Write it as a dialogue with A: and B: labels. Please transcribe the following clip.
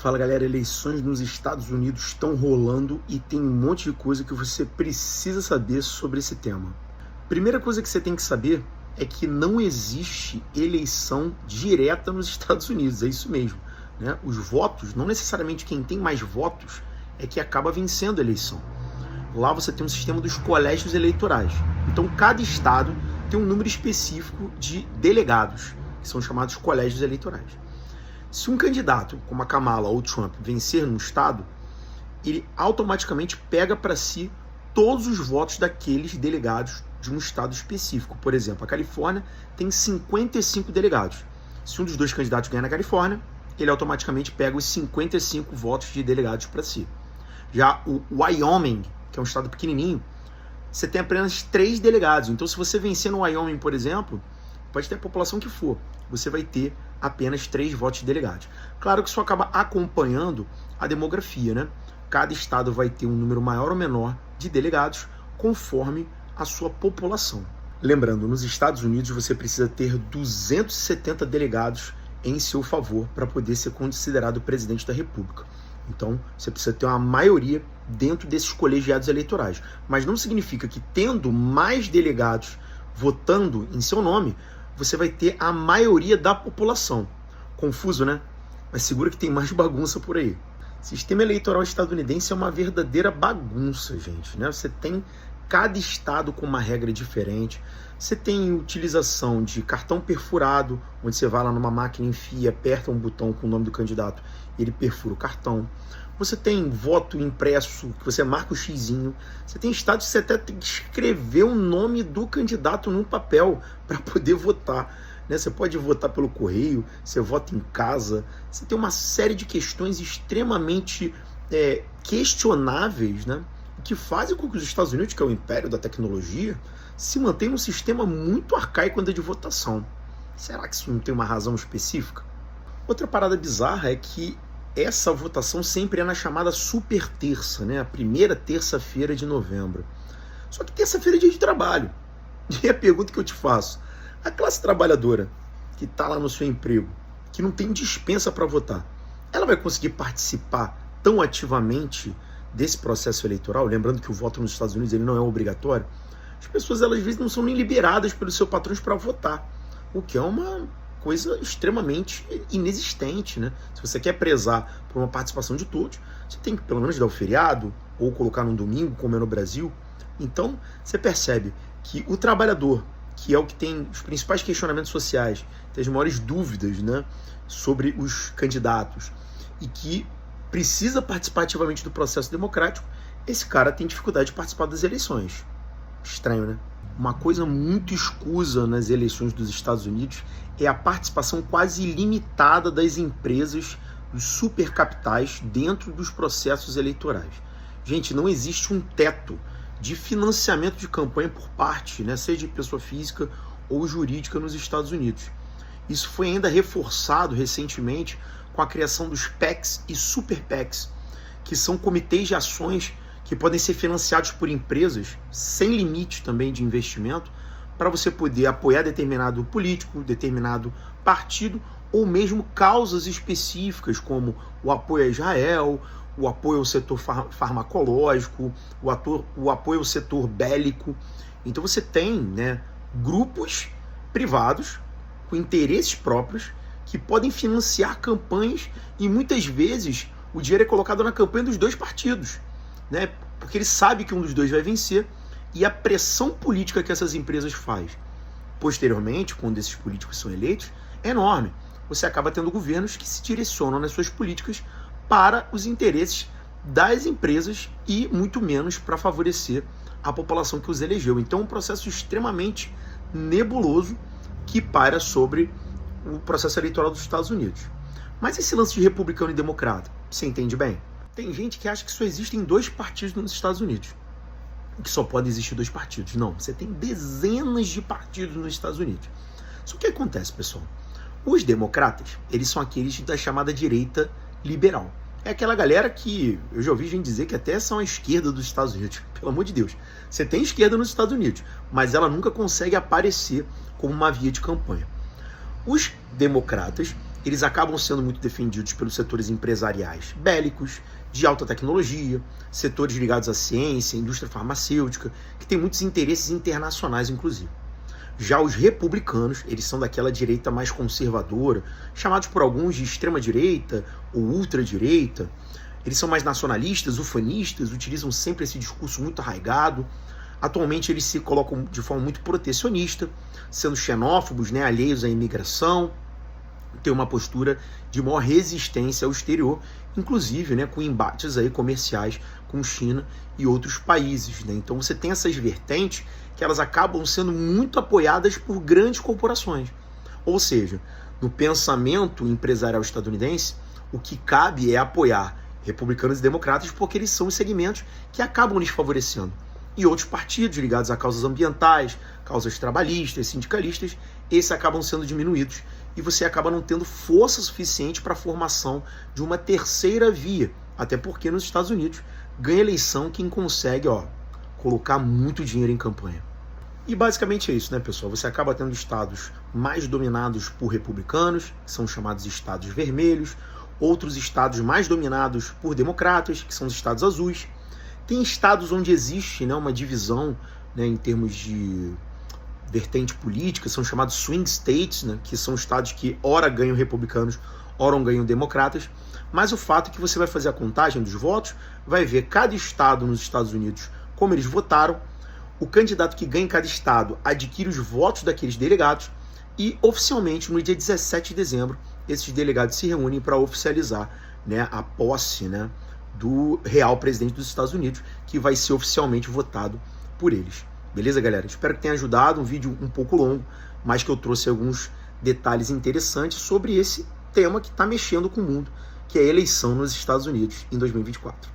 A: Fala galera, eleições nos Estados Unidos estão rolando e tem um monte de coisa que você precisa saber sobre esse tema. Primeira coisa que você tem que saber é que não existe eleição direta nos Estados Unidos, é isso mesmo, né? Os votos, não necessariamente quem tem mais votos é que acaba vencendo a eleição. Lá você tem um sistema dos colégios eleitorais. Então cada estado tem um número específico de delegados, que são chamados colégios eleitorais. Se um candidato, como a Kamala ou o Trump, vencer num estado, ele automaticamente pega para si todos os votos daqueles delegados de um estado específico. Por exemplo, a Califórnia tem 55 delegados. Se um dos dois candidatos ganhar na Califórnia, ele automaticamente pega os 55 votos de delegados para si. Já o Wyoming, que é um estado pequenininho, você tem apenas 3 delegados. Então, se você vencer no Wyoming, por exemplo, pode ter a população que for, você vai ter apenas 3 votos de delegados. Claro que isso acaba acompanhando a demografia, né? Cada estado vai ter um número maior ou menor de delegados conforme a sua população. Lembrando, nos Estados Unidos você precisa ter 270 delegados em seu favor para poder ser considerado presidente da República. Então, você precisa ter uma maioria dentro desses colegiados eleitorais. Mas não significa que tendo mais delegados votando em seu nome, você vai ter a maioria da população. Confuso, né? Mas segura que tem mais bagunça por aí. O sistema eleitoral estadunidense é uma verdadeira bagunça, gente, né? Você tem cada estado com uma regra diferente. Você tem utilização de cartão perfurado, onde você vai lá numa máquina, enfia, aperta um botão com o nome do candidato e ele perfura o cartão. Você tem voto impresso, que você marca o xizinho. Você tem estados que você até tem que escrever o nome do candidato num papel para poder votar, né? Você pode votar pelo correio, você vota em casa. Você tem uma série de questões extremamente questionáveis, né? Que fazem com que os Estados Unidos, que é o império da tecnologia, se mantenha num sistema muito arcaico de votação. Será que isso não tem uma razão específica? Outra parada bizarra é que essa votação sempre é na chamada super terça, né? A primeira terça-feira de novembro. Só que terça-feira é dia de trabalho. E a pergunta que eu te faço, a classe trabalhadora que está lá no seu emprego, que não tem dispensa para votar, ela vai conseguir participar tão ativamente desse processo eleitoral? Lembrando que o voto nos Estados Unidos ele não é obrigatório. As pessoas, elas, às vezes, não são nem liberadas pelos seus patrões para votar, o que é uma coisa extremamente inexistente, né? Se você quer prezar por uma participação de todos, você tem que pelo menos dar o feriado ou colocar num domingo, como é no Brasil. Então, você percebe que o trabalhador, que é o que tem os principais questionamentos sociais, tem as maiores dúvidas, né, sobre os candidatos e que precisa participar ativamente do processo democrático, esse cara tem dificuldade de participar das eleições. Estranho, né? Uma coisa muito escusa nas eleições dos Estados Unidos é a participação quase ilimitada das empresas, dos supercapitais, dentro dos processos eleitorais. Gente, não existe um teto de financiamento de campanha por parte, né, seja de pessoa física ou jurídica nos Estados Unidos. Isso foi ainda reforçado recentemente com a criação dos PACs e Super PACs, que são comitês de ações que podem ser financiados por empresas sem limite também de investimento, para você poder apoiar determinado político, determinado partido, ou mesmo causas específicas, como o apoio a Israel, o apoio ao setor farmacológico, o apoio ao setor bélico. Então você tem, né, grupos privados com interesses próprios que podem financiar campanhas e muitas vezes o dinheiro é colocado na campanha dos dois partidos, né? Porque ele sabe que um dos dois vai vencer e a pressão política que essas empresas fazem posteriormente, quando esses políticos são eleitos, é enorme. Você acaba tendo governos que se direcionam nas suas políticas para os interesses das empresas e muito menos para favorecer a população que os elegeu. Então é um processo extremamente nebuloso que paira sobre o processo eleitoral dos Estados Unidos. Mas esse lance de republicano e democrata, você entende bem? Tem gente que acha que só existem 2 partidos nos Estados Unidos, que só podem existir 2 partidos. Não, você tem dezenas de partidos nos Estados Unidos. Só que o que acontece, pessoal? Os democratas, eles são aqueles da chamada direita liberal. É aquela galera que eu já ouvi gente dizer que até são a esquerda dos Estados Unidos. Pelo amor de Deus. Você tem esquerda nos Estados Unidos, mas ela nunca consegue aparecer como uma via de campanha. Os democratas, eles acabam sendo muito defendidos pelos setores empresariais bélicos, de alta tecnologia, setores ligados à ciência, indústria farmacêutica, que tem muitos interesses internacionais, inclusive. Já os republicanos, eles são daquela direita mais conservadora, chamados por alguns de extrema-direita ou ultradireita. Eles são mais nacionalistas, ufanistas, utilizam sempre esse discurso muito arraigado. Atualmente eles se colocam de forma muito protecionista, sendo xenófobos, né, alheios à imigração, tem uma postura de maior resistência ao exterior, inclusive, né, com embates aí comerciais com China e outros países, né? Então você tem essas vertentes que elas acabam sendo muito apoiadas por grandes corporações. Ou seja, no pensamento empresarial estadunidense, o que cabe é apoiar republicanos e democratas porque eles são os segmentos que acabam lhes favorecendo. E outros partidos ligados a causas ambientais, causas trabalhistas, sindicalistas, esses acabam sendo diminuídos e você acaba não tendo força suficiente para a formação de uma terceira via, até porque nos Estados Unidos ganha eleição quem consegue colocar muito dinheiro em campanha. E basicamente é isso, né, pessoal? Você acaba tendo estados mais dominados por republicanos, que são chamados estados vermelhos, outros estados mais dominados por democratas, que são os estados azuis. Tem estados onde existe, né, uma divisão, né, em termos de vertente política, são chamados swing states, né, que são estados que ora ganham republicanos, ora ganham democratas, mas o fato é que você vai fazer a contagem dos votos, vai ver cada estado nos Estados Unidos, como eles votaram, o candidato que ganha em cada estado adquire os votos daqueles delegados e, oficialmente, no dia 17 de dezembro, esses delegados se reúnem para oficializar, né, a posse, né, do real presidente dos Estados Unidos, que vai ser oficialmente votado por eles. Beleza, galera? Espero que tenha ajudado, um vídeo um pouco longo, mas que eu trouxe alguns detalhes interessantes sobre esse tema que está mexendo com o mundo, que é a eleição nos Estados Unidos em 2024.